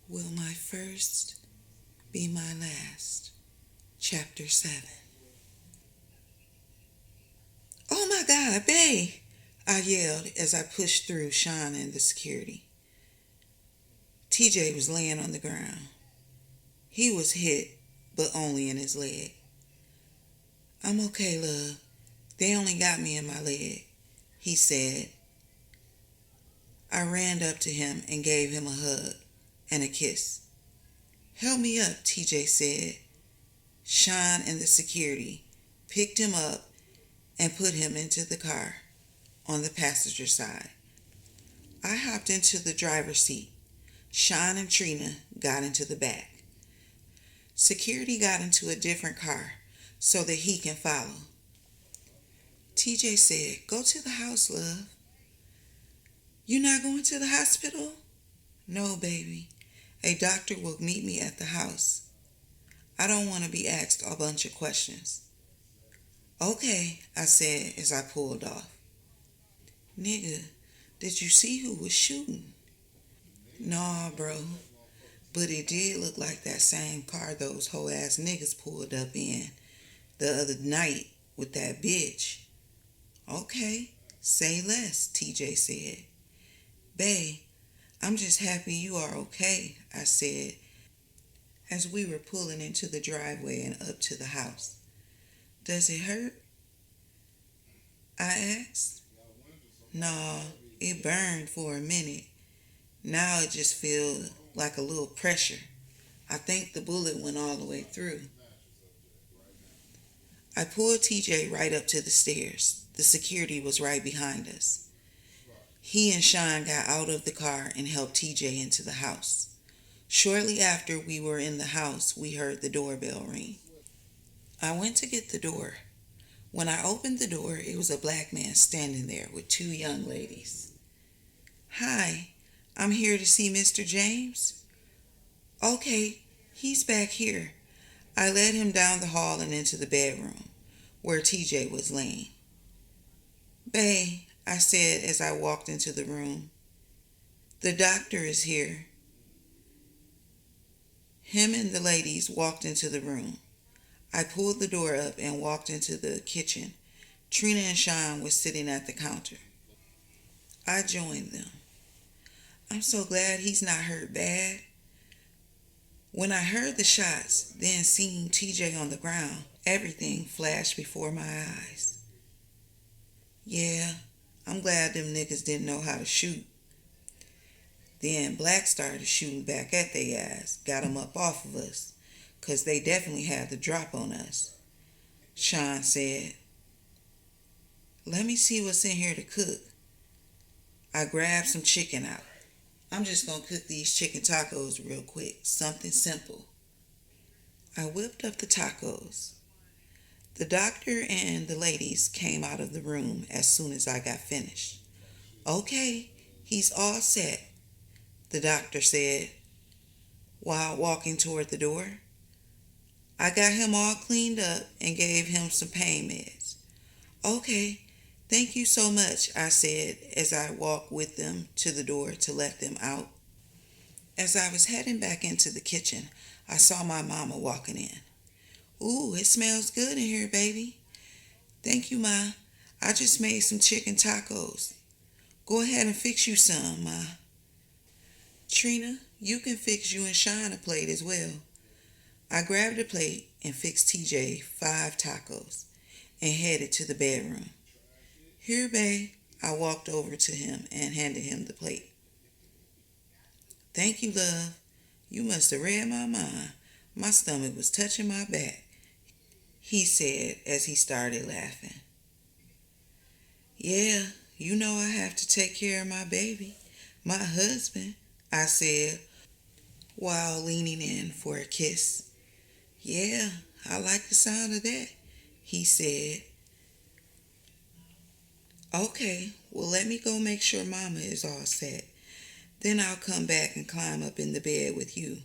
Will my first be my last? Chapter 7. Oh my God, babe! I yelled as I pushed through Sean and the security. TJ was laying on the ground. He was hit, but only in his leg. I'm okay, love. They only got me in my leg, he said. I ran up to him and gave him a hug and a kiss. Help me up, TJ said. Sean and the security picked him up and put him into the car on the passenger side. I hopped into the driver's seat. Sean and Trina got into the back. Security got into a different car so that he can follow. TJ said, Go to the house, love. You not going to the hospital? No, baby. A doctor will meet me at the house. I don't want to be asked a bunch of questions. Okay, I said as I pulled off. Nigga, did you see who was shooting? Nah, bro. But it did look like that same car those hoe ass niggas pulled up in the other night with that bitch. Okay, say less, TJ said. Bae, I'm just happy you are okay, I said as we were pulling into the driveway and up to the house. Does it hurt? I asked. Nah, it burned for a minute. Now it just feels like a little pressure. I think the bullet went all the way through. I pulled TJ right up to the stairs. The security was right behind us. He and Sean got out of the car and helped TJ into the house. Shortly after we were in the house, we heard the doorbell ring. I went to get the door. When I opened the door, it was a black man standing there with two young ladies. Hi, I'm here to see Mr. James. Okay, he's back here. I led him down the hall and into the bedroom where TJ was laying. Bae, I said as I walked into the room. The doctor is here. Him and the ladies walked into the room. I pulled the door up and walked into the kitchen. Trina and Sean were sitting at the counter. I joined them. I'm so glad he's not hurt bad. When I heard the shots, then seeing TJ on the ground, everything flashed before my eyes. Yeah, I'm glad them niggas didn't know how to shoot. Then Black started shooting back at they ass, got 'em up off of us, 'cause they definitely had the drop on us. Sean said, Let me see what's in here to cook. I grabbed some chicken out. I'm just gonna cook these chicken tacos real quick, something simple. I whipped up the tacos. The doctor and the ladies came out of the room as soon as I got finished. Okay, he's all set, the doctor said while walking toward the door. I got him all cleaned up and gave him some pain meds. Okay, thank you so much, I said as I walked with them to the door to let them out. As I was heading back into the kitchen, I saw my mama walking in. Ooh, it smells good in here, baby. Thank you, Ma. I just made some chicken tacos. Go ahead and fix you some, Ma. Trina, you can fix you and Sean a plate as well. I grabbed a plate and fixed TJ 5 tacos and headed to the bedroom. Here, babe. I walked over to him and handed him the plate. Thank you, love. You must have read my mind. My stomach was touching my back, he said as he started laughing. Yeah, you know I have to take care of my baby, my husband, I said while leaning in for a kiss. Yeah, I like the sound of that, he said. Okay, well let me go make sure Mama is all set. Then I'll come back and climb up in the bed with you.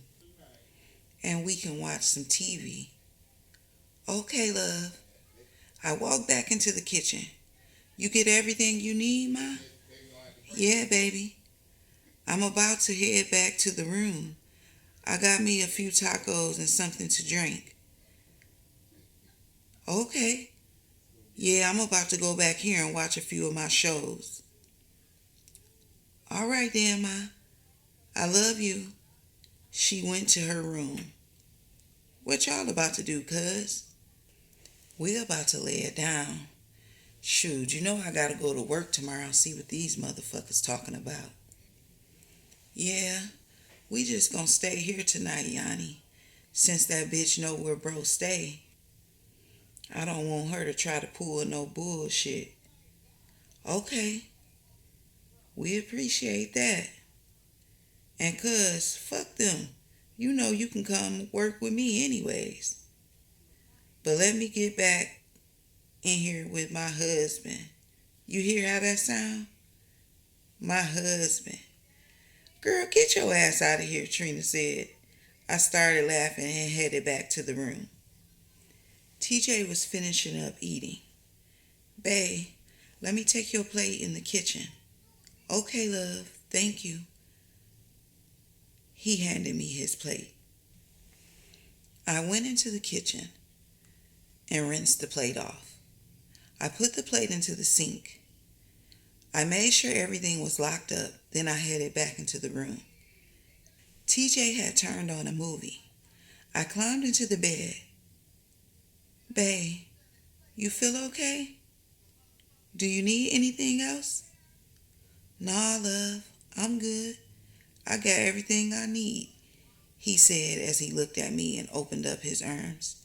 And we can watch some TV. Okay, love. I walked back into the kitchen. You get everything you need, Ma? Yeah, baby. I'm about to head back to the room. I got me a few tacos and something to drink. Okay. Yeah, I'm about to go back here and watch a few of my shows. All right then, Ma. I love you. She went to her room. What y'all about to do, cuz? We about to lay it down. Shoot, you know I gotta go to work tomorrow and see what these motherfuckers talking about. Yeah, we just gonna stay here tonight, Yanni. Since that bitch know where bro stay. I don't want her to try to pull no bullshit. Okay, we appreciate that. And cuz, fuck them. You know you can come work with me anyways. But let me get back in here with my husband. You hear how that sound? My husband. Girl, get your ass out of here, Trina said. I started laughing and headed back to the room. TJ was finishing up eating. Babe, let me take your plate in the kitchen. Okay, love, thank you. He handed me his plate. I went into the kitchen and rinsed the plate off. I put the plate into the sink. I made sure everything was locked up, then I headed back into the room. TJ had turned on a movie. I climbed into the bed. Babe, you feel okay? Do you need anything else? Nah, love, I'm good. I got everything I need, he said as he looked at me and opened up his arms.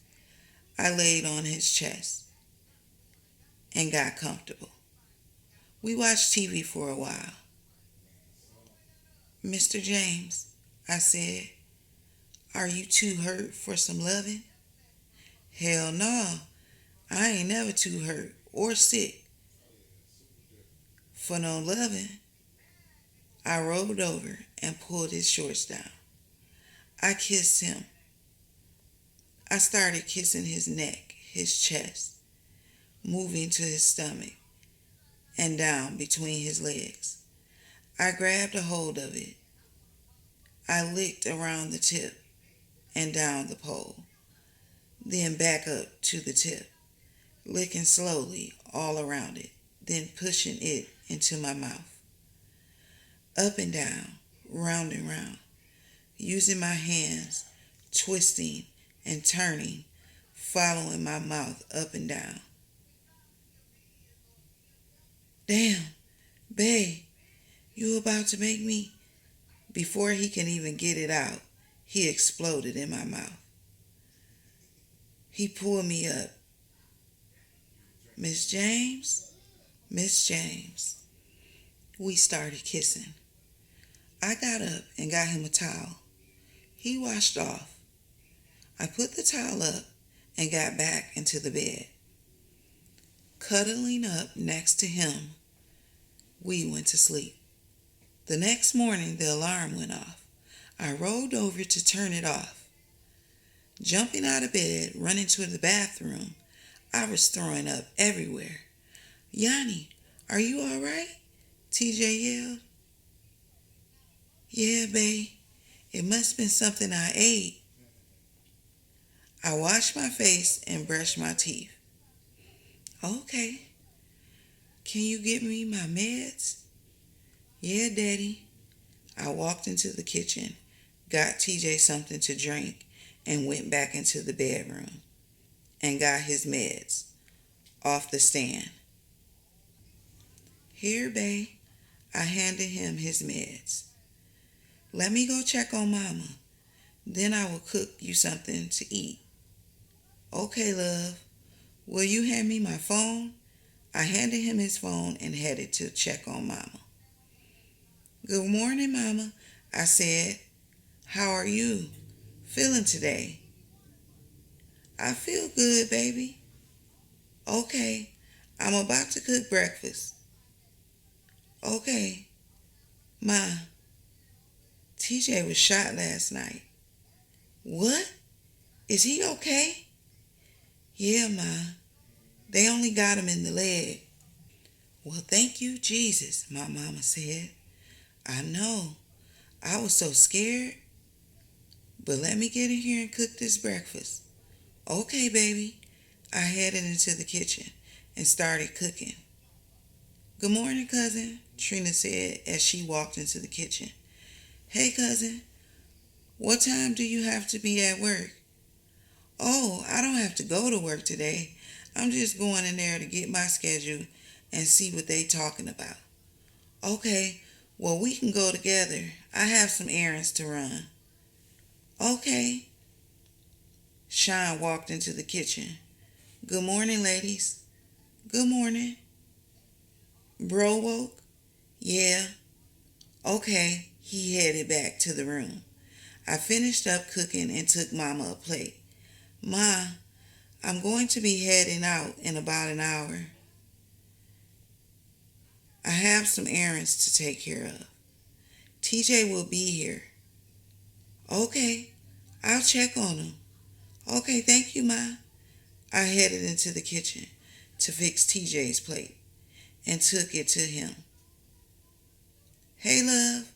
I laid on his chest and got comfortable. We watched TV for a while. Mr. James, I said, are you too hurt for some loving? Hell no, I ain't never too hurt or sick for no loving. I rolled over and pulled his shorts down. I kissed him. I started kissing his neck, his chest, moving to his stomach and down between his legs. I grabbed a hold of it. I licked around the tip and down the pole, then back up to the tip, licking slowly all around it, then pushing it into my mouth. Up and down, round and round, using my hands, twisting and turning, following my mouth up and down. Damn, babe, you about to make me... Before he can even get it out, he exploded in my mouth. He pulled me up. Miss James? Miss James. We started kissing. I got up and got him a towel. He washed off. I put the towel up and got back into the bed. Cuddling up next to him, we went to sleep. The next morning, the alarm went off. I rolled over to turn it off. Jumping out of bed, running to the bathroom, I was throwing up everywhere. Yanni, are you all right? TJ yelled. Yeah, babe. It must have been something I ate. I washed my face and brushed my teeth. Okay. Can you get me my meds? Yeah, Daddy. I walked into the kitchen, got TJ something to drink, and went back into the bedroom and got his meds off the stand. Here, babe. I handed him his meds. Let me go check on Mama. Then I will cook you something to eat. Okay, love. Will you hand me my phone? I handed him his phone and headed to check on Mama. Good morning, Mama, I said. How are you feeling today? I feel good, baby. Okay, I'm about to cook breakfast. Okay. Ma, TJ was shot last night. What? Is he okay? Yeah, Ma. They only got him in the leg. Well, thank you, Jesus, my mama said. I know. I was so scared. But let me get in here and cook this breakfast. Okay, baby. I headed into the kitchen and started cooking. Good morning, cousin, Trina said as she walked into the kitchen. Hey, cousin, what time do you have to be at work? Oh, I don't have to go to work today. I'm just going in there to get my schedule and see what they talking about. Okay, well, we can go together. I have some errands to run. Okay. Sean walked into the kitchen. Good morning, ladies. Good morning. Bro woke? Yeah. Okay. He headed back to the room. I finished up cooking and took Mama a plate. Ma, I'm going to be heading out in about an hour. I have some errands to take care of. TJ will be here. Okay. I'll check on him. Okay, thank you, Ma. I headed into the kitchen to fix TJ's plate and took it to him. Hey, love,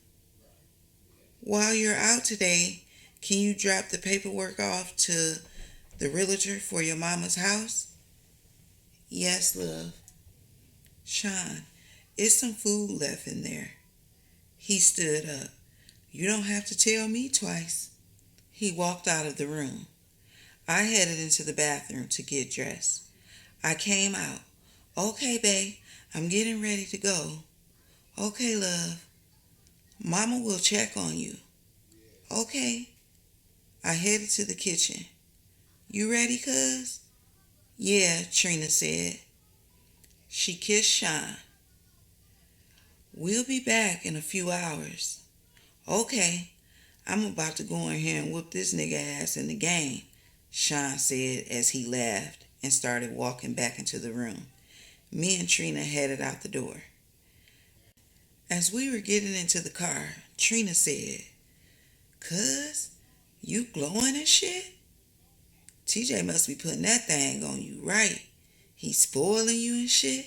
while you're out today, can you drop the paperwork off to the realtor for your mama's house? Yes, love. Sean, it's some food left in there. He stood up. You don't have to tell me twice. He walked out of the room. I headed into the bathroom to get dressed. I came out. Okay, babe, I'm getting ready to go. Okay, love. Mama will check on you. Okay. I headed to the kitchen. You ready, cuz? Yeah, Trina said. She kissed Sean. We'll be back in a few hours. Okay. I'm about to go in here and whoop this nigga ass in the game, Sean said as he laughed and started walking back into the room. Me and Trina headed out the door. As we were getting into the car, Trina said, Cuz, you glowing and shit? TJ must be putting that thing on you, right? He's spoiling you and shit?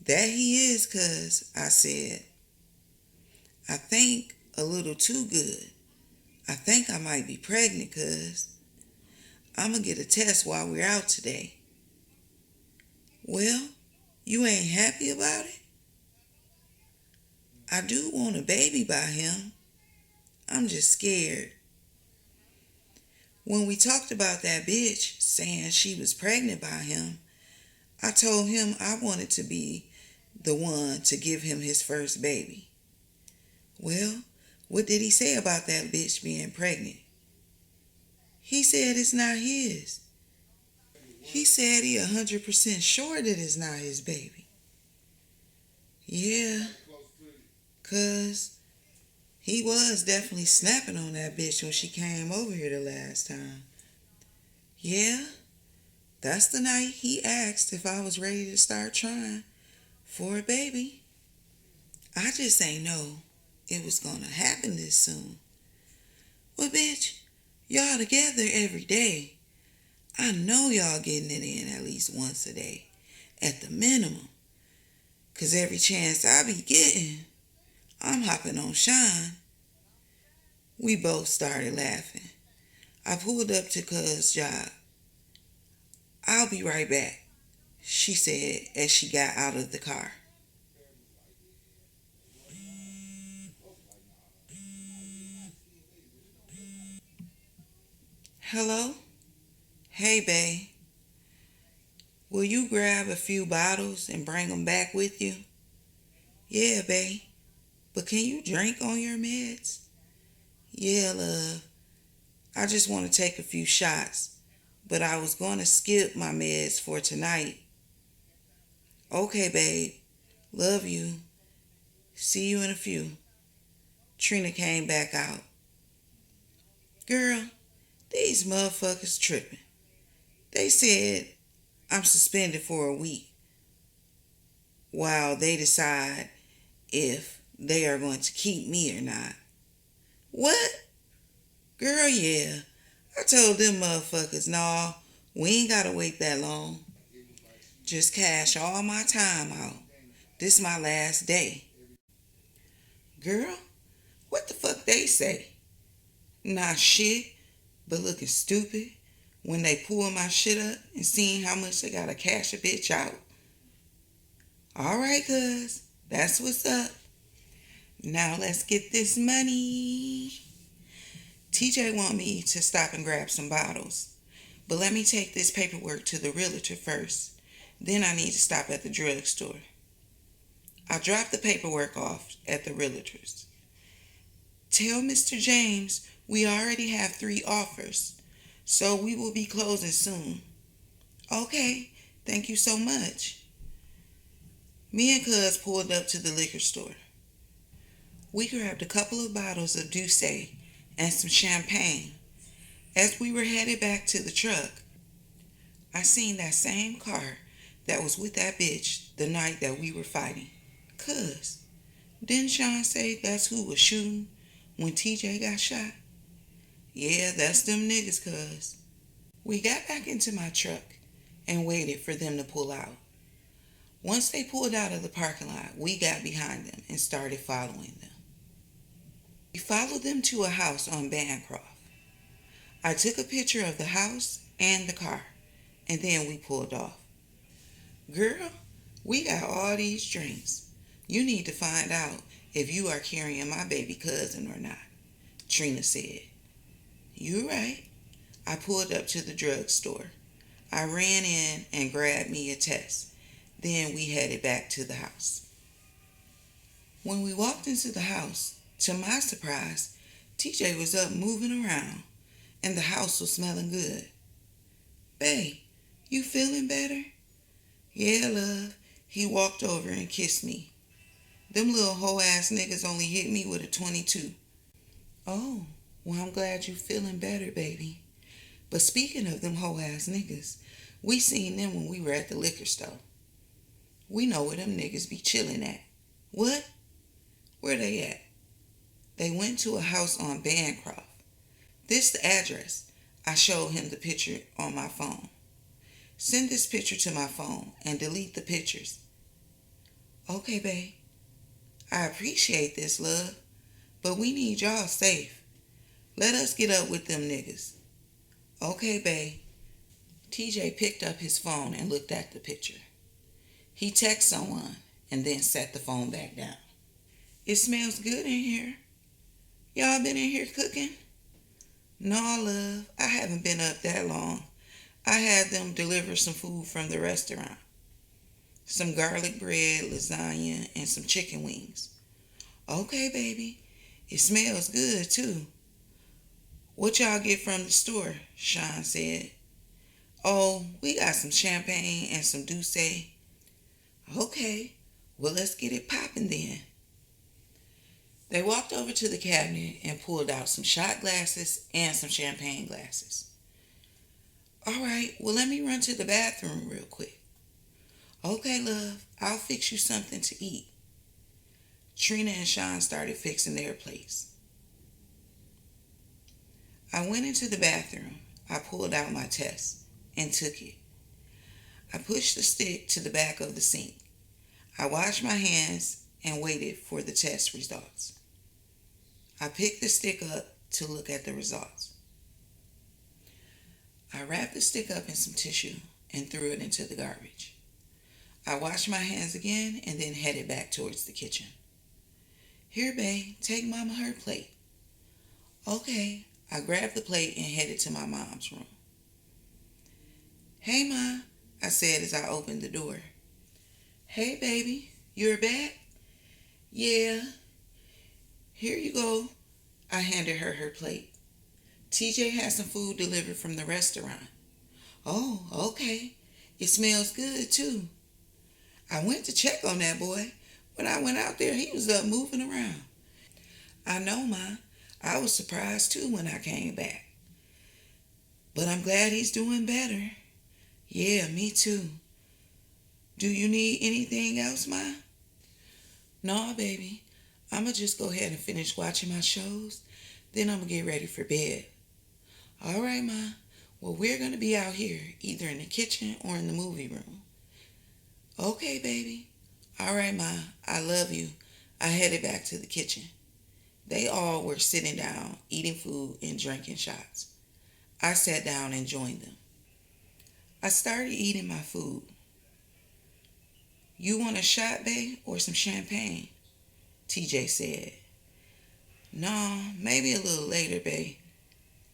That he is, cuz, I said. I think a little too good. I think I might be pregnant, cuz. I'm gonna get a test while we're out today. Well, you ain't happy about it? I do want a baby by him. I'm just scared. When we talked about that bitch saying she was pregnant by him, I told him I wanted to be the one to give him his first baby. Well, what did he say about that bitch being pregnant? He said it's not his. He said he 100% sure that it's not his baby. Yeah, cuz he was definitely snapping on that bitch when she came over here the last time. Yeah, that's the night he asked if I was ready to start trying for a baby. I just ain't know it was gonna happen this soon. Well, bitch, y'all together every day. I know y'all getting it in at least once a day, at the minimum. 'Cause every chance I be getting, I'm hopping on Sean. We both started laughing. I pulled up to Cuz's job. I'll be right back, she said as she got out of the car. Hello? Hey, bae. Will you grab a few bottles and bring them back with you? Yeah, bae. But can you drink on your meds? Yeah, love. I just want to take a few shots, but I was going to skip my meds for tonight. Okay, babe. Love you. See you in a few. Trina came back out. Girl, these motherfuckers tripping. They said I'm suspended for a week while they decide if they are going to keep me or not. What? Girl, yeah. I told them motherfuckers, nah, we ain't gotta wait that long. Just cash all my time out. This my last day. Girl, what the fuck they say? Not shit, but looking stupid when they pull my shit up and seeing how much they gotta cash a bitch out. Alright, cuz, that's what's up. Now let's get this money. TJ want me to stop and grab some bottles, but let me take this paperwork to the realtor first. Then I need to stop at the drugstore. I dropped the paperwork off at the realtor's. Tell Mr. James we already have 3 offers, so we will be closing soon. Okay, thank you so much. Me and Cuz pulled up to the liquor store. We grabbed a couple of bottles of Douce and some champagne. As we were headed back to the truck, I seen that same car that was with that bitch the night that we were fighting. Cuz, didn't Sean say that's who was shooting when TJ got shot? Yeah, that's them niggas, cuz. We got back into my truck and waited for them to pull out. Once they pulled out of the parking lot, we got behind them and started following them. We followed them to a house on Bancroft. I took a picture of the house and the car, and then we pulled off. Girl, we got all these drinks. You need to find out if you are carrying my baby cousin or not, Trina said. You right. I pulled up to the drugstore. I ran in and grabbed me a test. Then we headed back to the house. When we walked into the house, to my surprise, TJ was up moving around, and the house was smelling good. Bae, you feeling better? Yeah, love. He walked over and kissed me. Them little hoe-ass niggas only hit me with a 22. Oh, well, I'm glad you feeling better, baby. But speaking of them hoe-ass niggas, we seen them when we were at the liquor store. We know where them niggas be chilling at. What? Where they at? They went to a house on Bancroft. This the address. I showed him the picture on my phone. Send this picture to my phone and delete the pictures. Okay, babe. I appreciate this, love, but we need y'all safe. Let us get up with them niggas. Okay, babe. TJ picked up his phone and looked at the picture. He texted someone and then set the phone back down. It smells good in here. Y'all been in here cooking? No, love. I haven't been up that long. I had them deliver some food from the restaurant. Some garlic bread, lasagna, and some chicken wings. Okay, baby. It smells good, too. What y'all get from the store? Sean said. Oh, we got some champagne and some Douce. Okay, well, let's get it popping then. They walked over to the cabinet and pulled out some shot glasses and some champagne glasses. All right, well, let me run to the bathroom real quick. Okay, love, I'll fix you something to eat. Trina and Sean started fixing their plates. I went into the bathroom. I pulled out my test and took it. I pushed the stick to the back of the sink. I washed my hands and waited for the test results. I picked the stick up to look at the results. I wrapped the stick up in some tissue and threw it into the garbage. I washed my hands again and then headed back towards the kitchen. Here, babe, take Mama her plate. Okay, I grabbed the plate and headed to my mom's room. Hey, Ma, I said as I opened the door. Hey, baby, you're back? Yeah. Here you go. I handed her her plate. TJ had some food delivered from the restaurant. Oh, okay. It smells good, too. I went to check on that boy. When I went out there, he was up moving around. I know, Ma. I was surprised, too, when I came back. But I'm glad he's doing better. Yeah, me too. Do you need anything else, Ma? No, baby. I'ma just go ahead and finish watching my shows. Then I'ma get ready for bed. All right, Ma. Well, we're going to be out here, either in the kitchen or in the movie room. Okay, baby. All right, Ma. I love you. I headed back to the kitchen. They all were sitting down, eating food and drinking shots. I sat down and joined them. I started eating my food. You want a shot, babe, or some champagne? TJ said. No, maybe a little later, babe.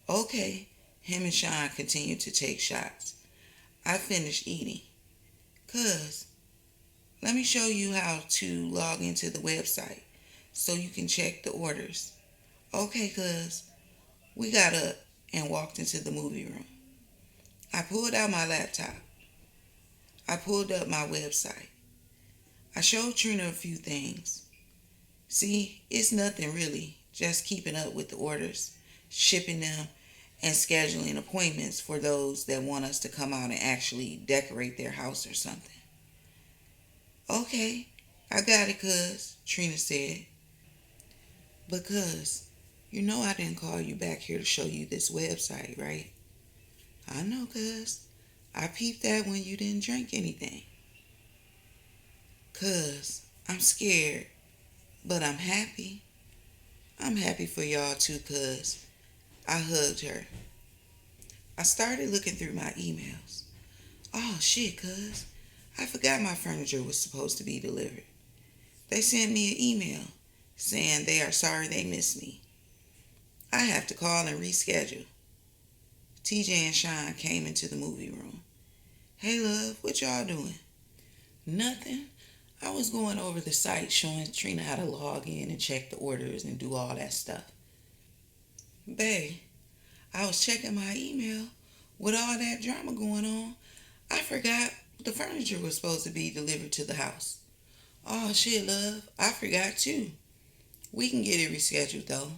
Okay. Him and Sean continued to take shots. I finished eating. Cuz, let me show you how to log into the website so you can check the orders. Okay, cuz. We got up and walked into the movie room. I pulled out my laptop. I pulled up my website. I showed Trina a few things. See, it's nothing really, just keeping up with the orders, shipping them, and scheduling appointments for those that want us to come out and actually decorate their house or something. Okay, I got it, cuz, Trina said. Because, you know I didn't call you back here to show you this website, right? I know, cuz. I peeped that when you didn't drink anything. Cuz, I'm scared, but I'm happy. I'm happy for y'all too, cuz. I hugged her. I started looking through my emails. Oh shit, cuz. I forgot my furniture was supposed to be delivered. They sent me an email saying they are sorry they missed me. I have to call and reschedule. TJ and Sean came into the movie room. Hey love, what y'all doing? Nothing. I was going over the site showing Trina how to log in and check the orders and do all that stuff. Babe, I was checking my email. With all that drama going on, I forgot the furniture was supposed to be delivered to the house. Oh shit, love. I forgot too. We can get it rescheduled though.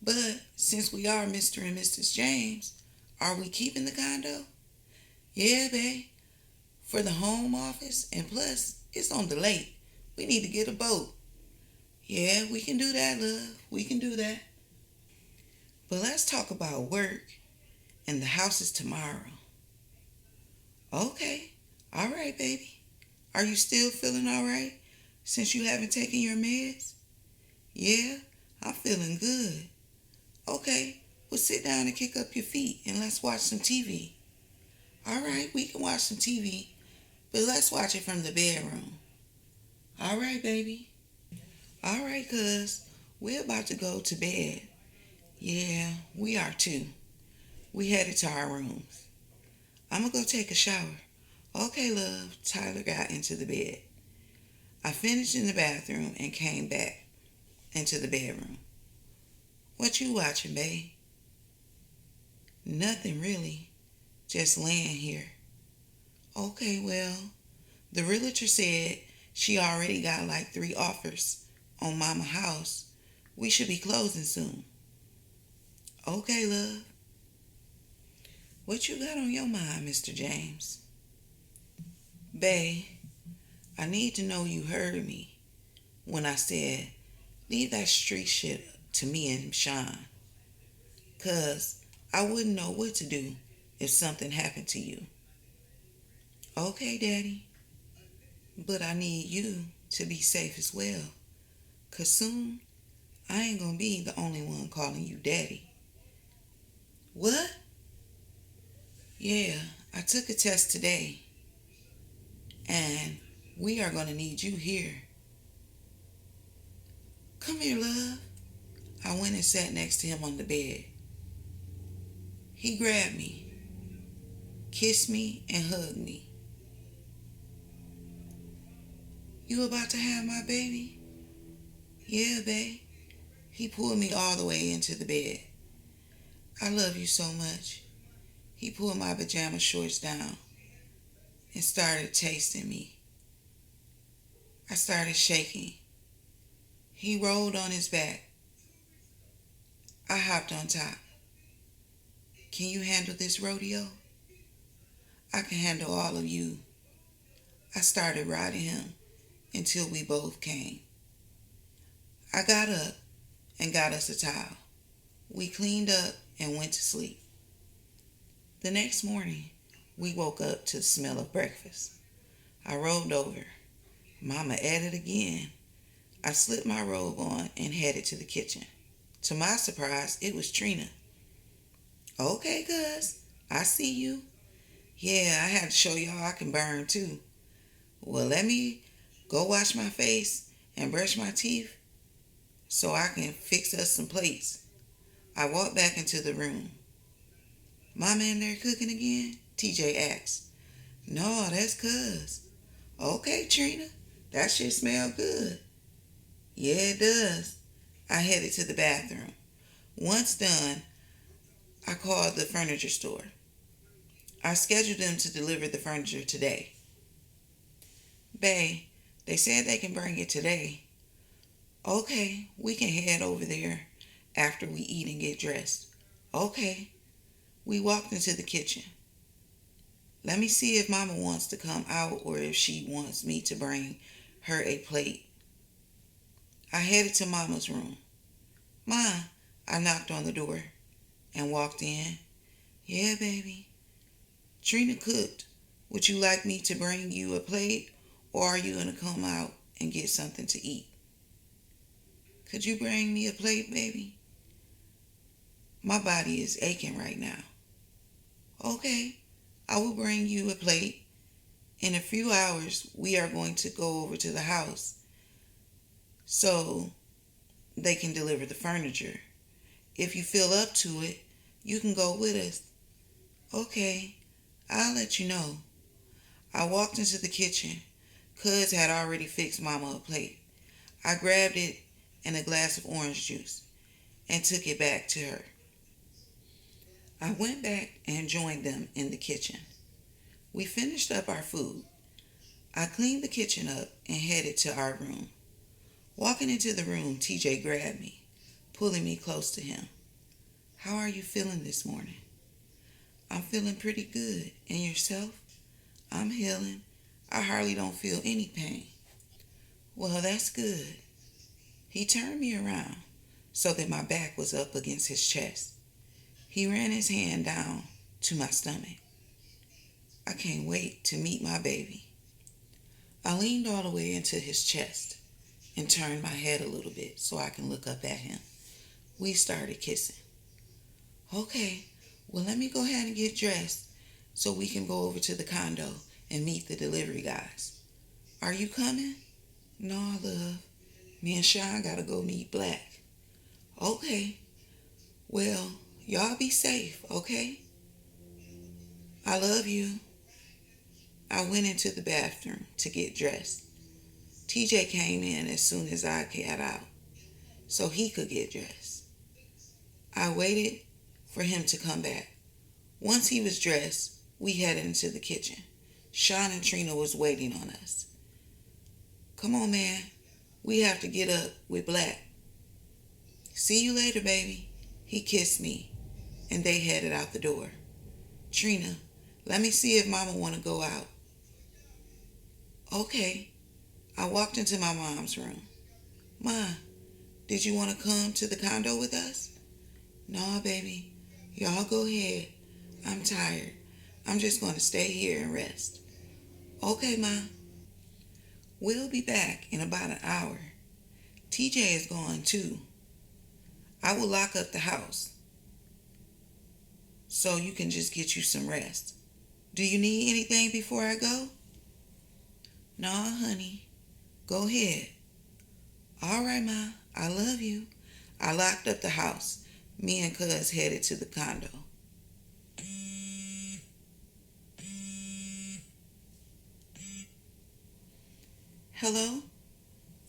But since we are Mr. and Mrs. James, are we keeping the condo? Yeah, babe. For the home office, and plus, it's on the lake. We need to get a boat. Yeah, we can do that, love. We can do that. But let's talk about work and the house is tomorrow. Okay. All right, baby. Are you still feeling all right since you haven't taken your meds? Yeah, I'm feeling good. Okay, well sit down and kick up your feet and let's watch some TV. All right, we can watch some TV, but let's watch it from the bedroom. All right, baby. All right, cuz, we're about to go to bed. Yeah, we are too. We headed to our rooms. I'm gonna go take a shower. Okay, love. Tyler got into the bed. I finished in the bathroom and came back into the bedroom. What you watching, babe? Nothing really. Just laying here. Okay, well, the realtor said she already got like 3 offers on Mama House. We should be closing soon. Okay, love. What you got on your mind, Mr. James? Bae, I need to know you heard me when I said, leave that street shit to me and Sean. Cause I wouldn't know what to do if something happened to you. Okay, Daddy. But I need you to be safe as well. Cause soon I ain't gonna be the only one calling you Daddy. What? Yeah, I took a test today. And we are gonna need you here. Come here, love. I went and sat next to him on the bed. He grabbed me, kissed me, and hugged me. You about to have my baby? Yeah, babe. He pulled me all the way into the bed. I love you so much. He pulled my pajama shorts down and started tasting me. I started shaking. He rolled on his back. I hopped on top. Can you handle this rodeo? I can handle all of you. I started riding him until we both came. I got up and got us a towel. We cleaned up and went to sleep. The next morning, we woke up to the smell of breakfast. I rolled over. Mama at it again. I slipped my robe on and headed to the kitchen. To my surprise, it was Trina. Okay, cuz, I see you. Yeah, I had to show y'all I can burn too. Well, let me go wash my face and brush my teeth so I can fix us some plates. I walked back into the room. Mama in there cooking again? TJ asked. No, that's cuz. Okay, Trina, that shit smell good. Yeah, it does. I headed to the bathroom. Once done, I called the furniture store. I scheduled them to deliver the furniture today. Bae, they said they can bring it today. Okay, we can head over there after we eat and get dressed. Okay. We walked into the kitchen. Let me see if Mama wants to come out or if she wants me to bring her a plate. I headed to Mama's room. Ma, I knocked on the door and walked in. Yeah, baby. Trina cooked. Would you like me to bring you a plate or are you going to come out and get something to eat? Could you bring me a plate, baby? My body is aching right now. Okay, I will bring you a plate. In a few hours, we are going to go over to the house so they can deliver the furniture. If you feel up to it, you can go with us. Okay, I'll let you know. I walked into the kitchen. Cuz had already fixed Mama a plate. I grabbed it and a glass of orange juice and took it back to her. I went back and joined them in the kitchen. We finished up our food. I cleaned the kitchen up and headed to our room. Walking into the room, TJ grabbed me, pulling me close to him. How are you feeling this morning? I'm feeling pretty good. And yourself? I'm healing. I hardly don't feel any pain. Well, that's good. He turned me around so that my back was up against his chest. He ran his hand down to my stomach. I can't wait to meet my baby. I leaned all the way into his chest and turned my head a little bit so I can look up at him. We started kissing. Okay, well, let me go ahead and get dressed so we can go over to the condo and meet the delivery guys. Are you coming? No, love. Me and Sean gotta go meet Black. Okay. Well, y'all be safe, okay? I love you. I went into the bathroom to get dressed. TJ came in as soon as I got out so he could get dressed. I waited for him to come back. Once he was dressed, we headed into the kitchen. Sean and Trina was waiting on us. Come on, man. We have to get up with Black. See you later, baby. He kissed me, and they headed out the door. Trina, let me see if Mama want to go out. Okay. I walked into my mom's room. Ma, did you want to come to the condo with us? No, baby. Y'all go ahead. I'm tired. I'm just going to stay here and rest. Okay, Ma. We'll be back in about an hour. TJ is gone too. I will lock up the house so you can just get you some rest. Do you need anything before I go? No, honey. Go ahead. All right, Ma. I love you. I locked up the house. Me and Cuz headed to the condo. Hello?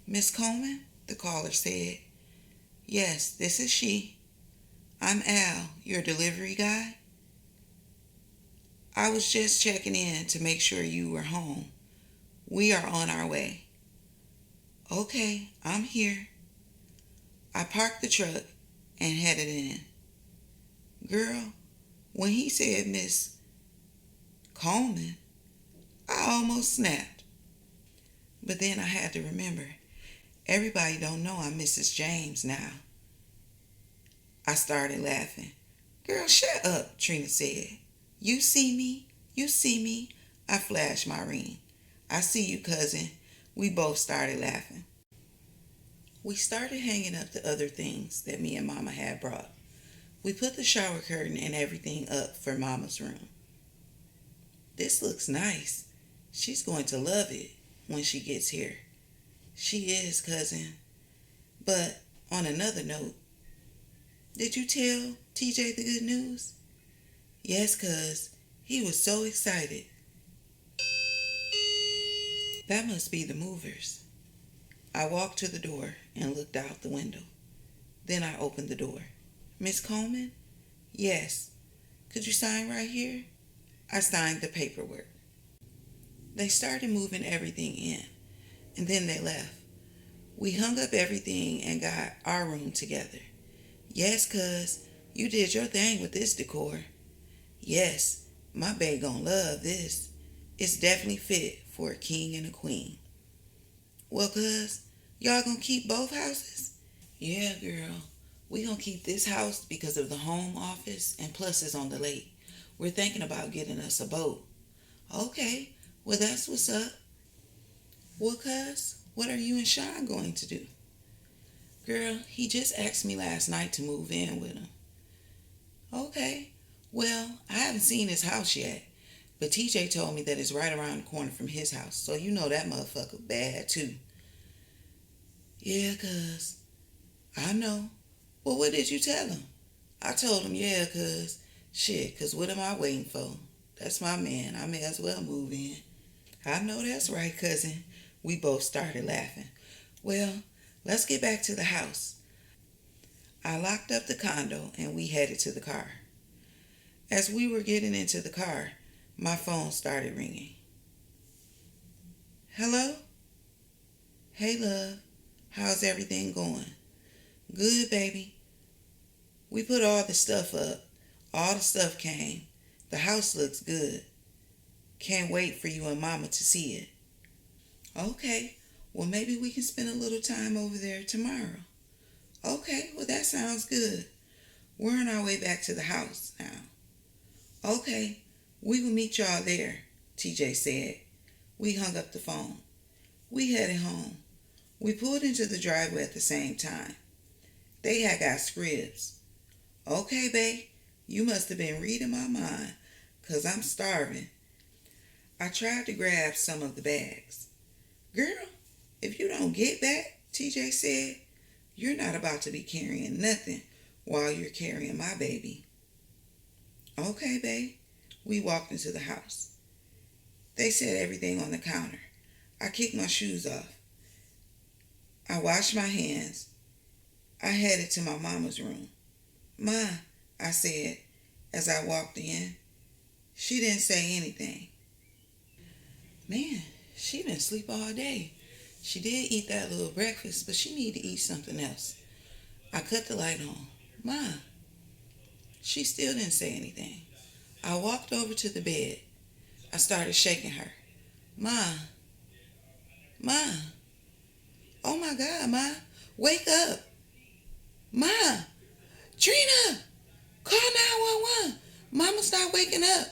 Miss Coleman? The caller said. Yes, this is she. I'm Al, your delivery guy. I was just checking in to make sure you were home. We are on our way. Okay, I'm here. I parked the truck and headed in. Girl, when he said Miss Coleman, I almost snapped. But then I had to remember, everybody don't know I'm Mrs. James now. I started laughing. Girl, shut up, Trina said. You see me? You see me? I flashed my ring. I see you, cousin. We both started laughing. We started hanging up the other things that me and Mama had brought. We put the shower curtain and everything up for Mama's room. This looks nice. She's going to love it when she gets here. She is, cousin. But on another note, did you tell TJ the good news? Yes, cuz he was so excited. That must be the movers. I walked to the door and looked out the window. Then I opened the door. Miss Coleman? Yes. Could you sign right here? I signed the paperwork. They started moving everything in, and then they left. We hung up everything and got our room together. Yes, cuz, you did your thing with this decor. Yes, my bae gonna love this. It's definitely fit for a king and a queen. Well, cuz, y'all gonna keep both houses? Yeah, girl. We gonna keep this house because of the home office and plus it's on the lake. We're thinking about getting us a boat. Okay, well that's what's up. Well, cuz, what are you and Sean going to do? Girl, he just asked me last night to move in with him. Okay, well, I haven't seen his house yet, but TJ told me that it's right around the corner from his house, so you know that motherfucker bad too. Yeah, cuz, I know. Well, what did you tell him? I told him, yeah, cuz, shit, cuz what am I waiting for? That's my man. I may as well move in. I know that's right, cousin. We both started laughing. Well, let's get back to the house. I locked up the condo and we headed to the car. As we were getting into the car, my phone started ringing. Hello? Hey, love. How's everything going? Good, baby. We put all the stuff up. All the stuff came. The house looks good. Can't wait for you and Mama to see it. Okay, well maybe we can spend a little time over there tomorrow. Okay, well that sounds good. We're on our way back to the house now. Okay, we will meet y'all there, TJ said. We hung up the phone. We headed home. We pulled into the driveway at the same time. They had got scribs. Okay, babe, you must have been reading my mind, 'cause I'm starving. I tried to grab some of the bags. Girl, if you don't get back, TJ said, you're not about to be carrying nothing while you're carrying my baby. Okay, babe. We walked into the house. They set everything on the counter. I kicked my shoes off. I washed my hands. I headed to my mama's room. Ma, I said as I walked in. She didn't say anything. Man, she didn't sleep all day. She did eat that little breakfast, but she need to eat something else. I cut the light on. Ma, she still didn't say anything. I walked over to the bed. I started shaking her. Ma, Ma, oh my God, Ma, wake up. Ma, Trina, call 911. Mama's not waking up.